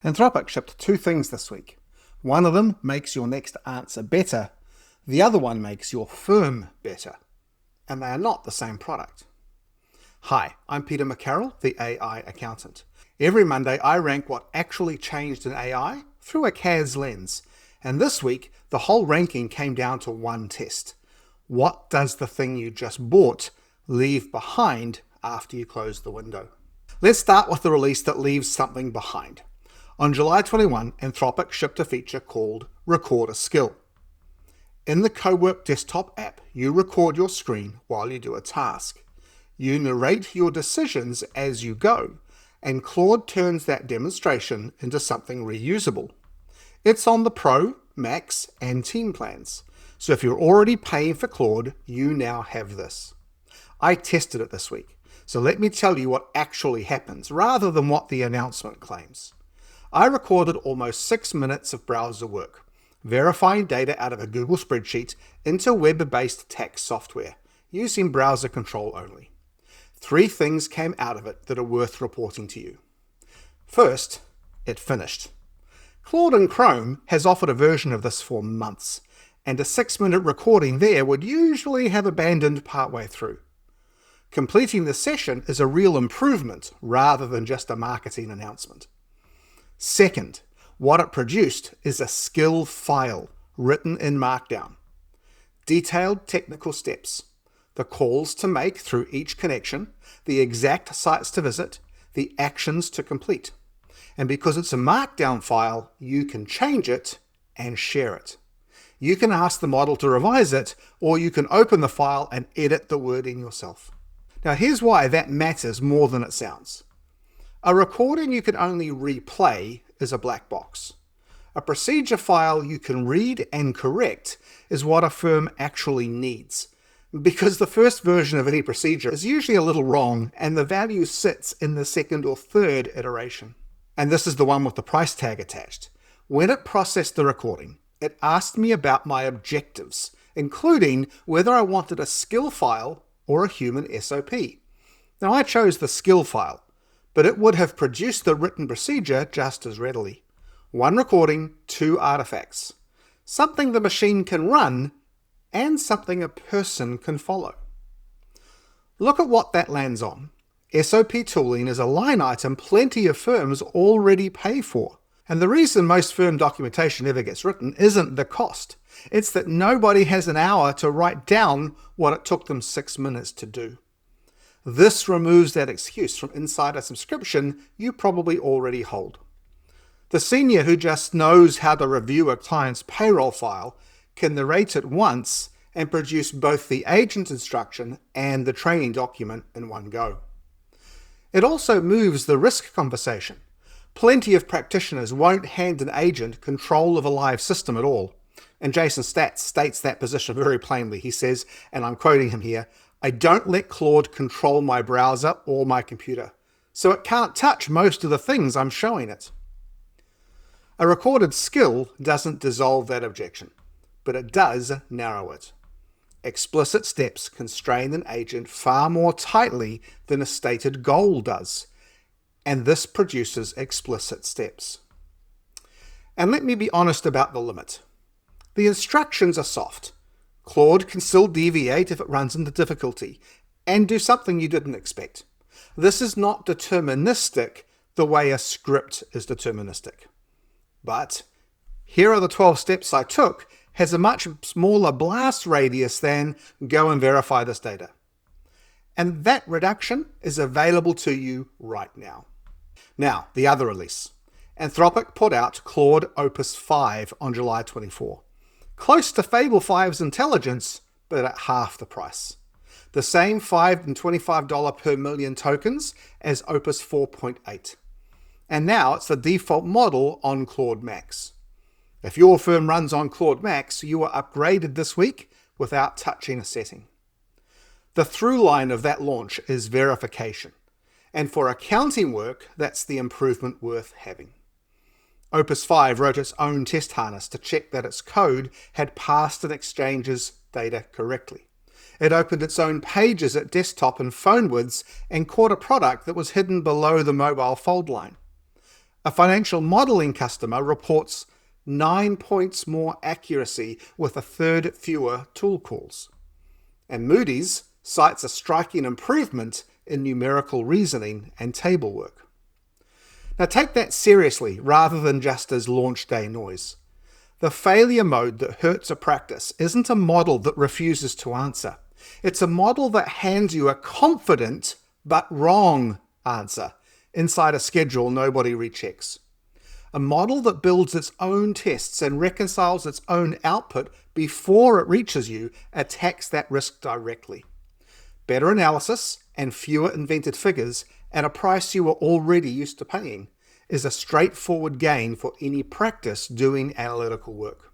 Anthropic shipped two things this week. One of them makes your next answer better. The other one makes your firm better. And they are not the same product. Hi, I'm Peter McCarroll, the AI accountant. Every Monday I rank what actually changed in AI through a CAS lens. And this week, the whole ranking came down to one test. What does the thing you just bought leave behind after you close the window? Let's start with the release that leaves something behind. On July 21, Anthropic shipped a feature called Record a Skill. In the Cowork desktop app, you record your screen while you do a task. You narrate your decisions as you go, and Claude turns that demonstration into something reusable. It's on the Pro, Max, and Team plans. So if you're already paying for Claude, you now have this. I tested it this week, so let me tell you what actually happens, rather than what the announcement claims. I recorded almost 6 minutes of browser work, verifying data out of a Google spreadsheet into web-based tax software, using browser control only. 3 things came out of it that are worth reporting to you. First, it finished. Claude in Chrome has offered a version of this for months, and a 6-minute recording there would usually have abandoned partway through. Completing the session is a real improvement rather than just a marketing announcement. Second, what it produced is a skill file written in markdown. Detailed technical steps, the calls to make through each connection, the exact sites to visit, the actions to complete. And because it's a markdown file, you can change it and share it. You can ask the model to revise it, or you can open the file and edit the wording yourself. Now here's why that matters more than it sounds. A recording you can only replay is a black box. A procedure file you can read and correct is what a firm actually needs, because the first version of any procedure is usually a little wrong and the value sits in the second or third iteration. And this is the one with the price tag attached. When it processed the recording, it asked me about my objectives, including whether I wanted a skill file or a human SOP. Now I chose the skill file, but it would have produced the written procedure just as readily. 1 recording, 2 artifacts. Something the machine can run, and something a person can follow. Look at what that lands on. SOP tooling is a line item plenty of firms already pay for. And the reason most firm documentation ever gets written isn't the cost. It's that nobody has an hour to write down what it took them 6 minutes to do. This removes that excuse from inside a subscription you probably already hold. The senior who just knows how to review a client's payroll file can narrate it once and produce both the agent instruction and the training document in one go. It also moves the risk conversation. Plenty of practitioners won't hand an agent control of a live system at all. And Jason states that position very plainly. He says, and I'm quoting him here, "I don't let Claude control my browser or my computer, so it can't touch most of the things I'm showing it." A recorded skill doesn't dissolve that objection, but it does narrow it. Explicit steps constrain an agent far more tightly than a stated goal does, and this produces explicit steps. And let me be honest about the limit. The instructions are soft. Claude can still deviate if it runs into difficulty, and do something you didn't expect. This is not deterministic the way a script is deterministic. But here are the 12 steps I took has a much smaller blast radius than go and verify this data. And that reduction is available to you right now. Now, the other release. Anthropic put out Claude Opus 5 on July 24. Close to Fable 5's intelligence, but at half the price. The same $525 per million tokens as Opus 4.8. And now it's the default model on Claude Max. If your firm runs on Claude Max, you are upgraded this week without touching a setting. The through line of that launch is verification. And for accounting work, that's the improvement worth having. Opus 5 wrote its own test harness to check that its code had passed an exchange's data correctly. It opened its own pages at desktop and phone widths and caught a product that was hidden below the mobile fold line. A financial modeling customer reports 9 points more accuracy with a third fewer tool calls. And Moody's cites a striking improvement in numerical reasoning and table work. Now take that seriously rather than just as launch day noise. The failure mode that hurts a practice isn't a model that refuses to answer. It's a model that hands you a confident but wrong answer inside a schedule nobody rechecks. A model that builds its own tests and reconciles its own output before it reaches you attacks that risk directly. Better analysis and fewer invented figures at a price you are already used to paying is a straightforward gain for any practice doing analytical work.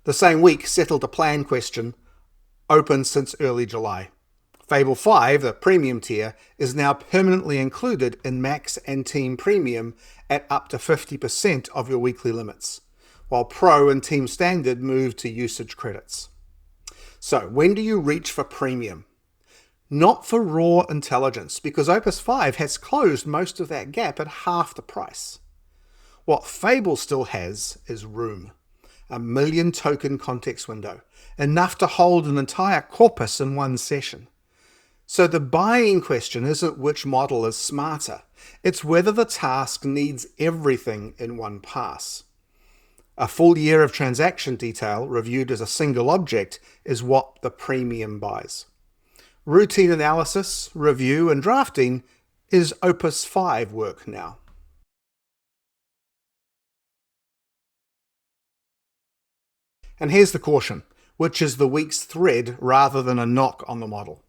The same week settled a plan question open since early July. Fable 5, the premium tier, is now permanently included in Max and Team Premium at up to 50% of your weekly limits, while Pro and Team Standard move to usage credits. So, when do you reach for Premium? Not for raw intelligence, because Opus 5 has closed most of that gap at half the price. What Fable still has is room. A 1 million token context window, enough to hold an entire corpus in one session. So the buying question isn't which model is smarter, it's whether the task needs everything in one pass. A full year of transaction detail reviewed as a single object is what the premium buys. Routine analysis, review, and drafting is Opus 5 work now. And here's the caution, which is the week's thread rather than a knock on the model.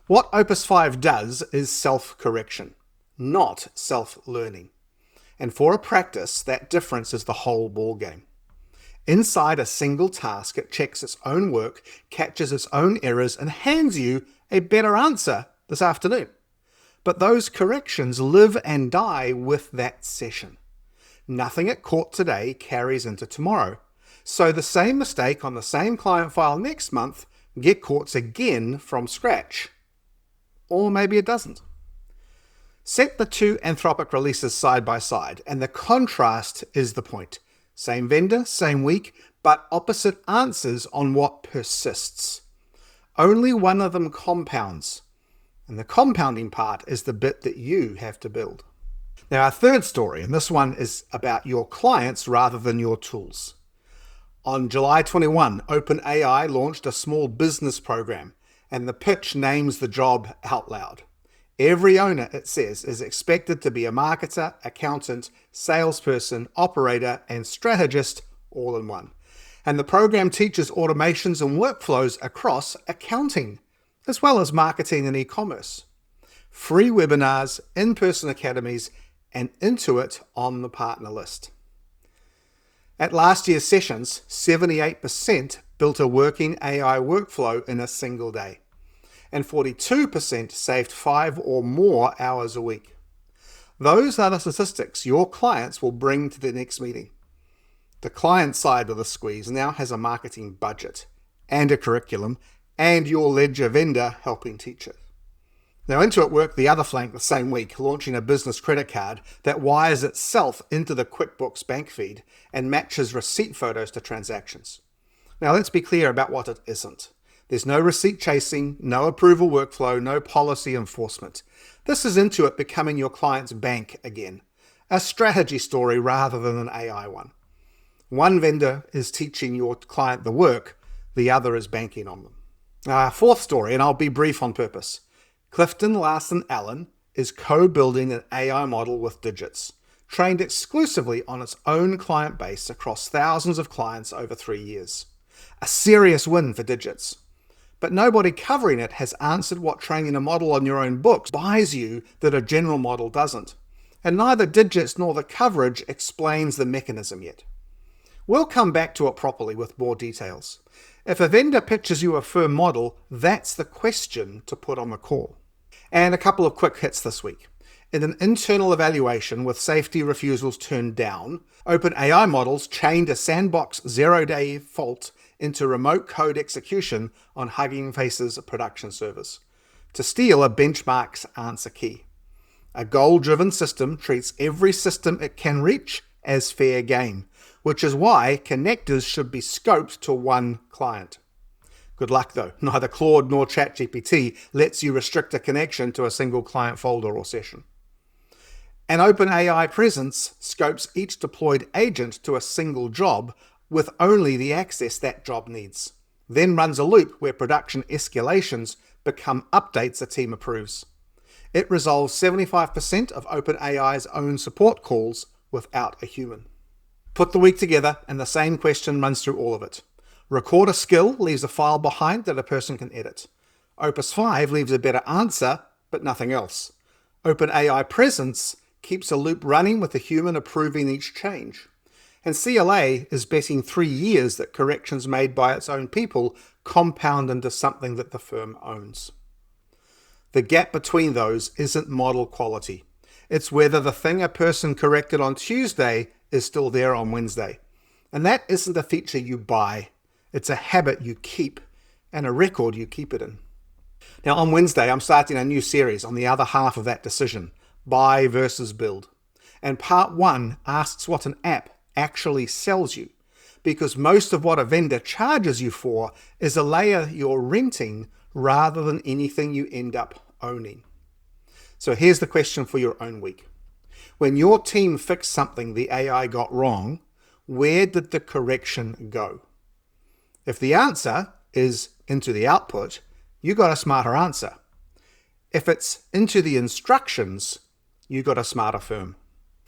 What Opus 5 does is self-correction, not self-learning. And for a practice, that difference is the whole ballgame. Inside a single task, it checks its own work, catches its own errors, and hands you a better answer this afternoon. But those corrections live and die with that session. Nothing it caught today carries into tomorrow. So the same mistake on the same client file next month get caught again from scratch. Or maybe it doesn't. Set the two Anthropic releases side by side, and the contrast is the point. Same vendor, same week, but opposite answers on what persists. Only one of them compounds, and the compounding part is the bit that you have to build. Now, our third story, and this one is about your clients rather than your tools. On July 21, OpenAI launched a small business program, and the pitch names the job out loud. Every owner, it says, is expected to be a marketer, accountant, salesperson, operator, and strategist all in one. And the program teaches automations and workflows across accounting, as well as marketing and e-commerce. Free webinars, in-person academies, and Intuit on the partner list. At last year's sessions, 78% built a working AI workflow in a single day, and 42% saved 5 or more hours a week. Those are the statistics your clients will bring to the next meeting. The client side of the squeeze now has a marketing budget and a curriculum and your ledger vendor helping teach it. Now Intuit worked the other flank the same week, launching a business credit card that wires itself into the QuickBooks bank feed and matches receipt photos to transactions. Now let's be clear about what it isn't. There's no receipt chasing, no approval workflow, no policy enforcement. This is Intuit becoming your client's bank again. A strategy story rather than an AI one. One vendor is teaching your client the work, the other is banking on them. Our fourth story, and I'll be brief on purpose. Clifton Larson Allen is co-building an AI model with Digits, trained exclusively on its own client base across thousands of clients over 3 years. A serious win for Digits. But nobody covering it has answered what training a model on your own books buys you that a general model doesn't. And neither Digits nor the coverage explains the mechanism yet. We'll come back to it properly with more details. If a vendor pitches you a firm model, that's the question to put on the call. And a couple of quick hits this week. In an internal evaluation with safety refusals turned down, OpenAI models chained a sandbox 0-day fault into remote code execution on Hugging Face's production servers to steal a benchmark's answer key. A goal-driven system treats every system it can reach as fair game, which is why connectors should be scoped to one client. Good luck though, neither Claude nor ChatGPT lets you restrict a connection to a single client folder or session. And OpenAI Presence scopes each deployed agent to a single job with only the access that job needs, then runs a loop where production escalations become updates a team approves. It resolves 75% of OpenAI's own support calls without a human. Put the week together and the same question runs through all of it. Record a skill leaves a file behind that a person can edit. Opus 5 leaves a better answer, but nothing else. OpenAI Presence keeps a loop running with a human approving each change. And CLA is betting 3 years that corrections made by its own people compound into something that the firm owns. The gap between those isn't model quality. It's whether the thing a person corrected on Tuesday is still there on Wednesday. And that isn't a feature you buy. It's a habit you keep and a record you keep it in. Now on Wednesday, I'm starting a new series on the other half of that decision, buy versus build. And part 1 asks what an app actually sells you, because most of what a vendor charges you for is a layer you're renting rather than anything you end up owning. So here's the question for your own week. When your team fixed something the AI got wrong, where did the correction go? If the answer is into the output, you got a smarter answer. If it's into the instructions, you got a smarter firm.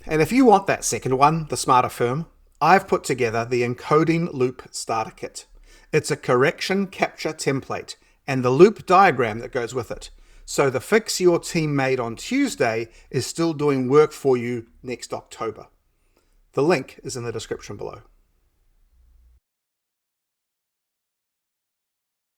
And if you want that second one, the smarter firm, I've put together the Encoding Loop Starter Kit. It's a correction capture template and the loop diagram that goes with it. So the fix your team made on Tuesday is still doing work for you next October. The link is in the description below.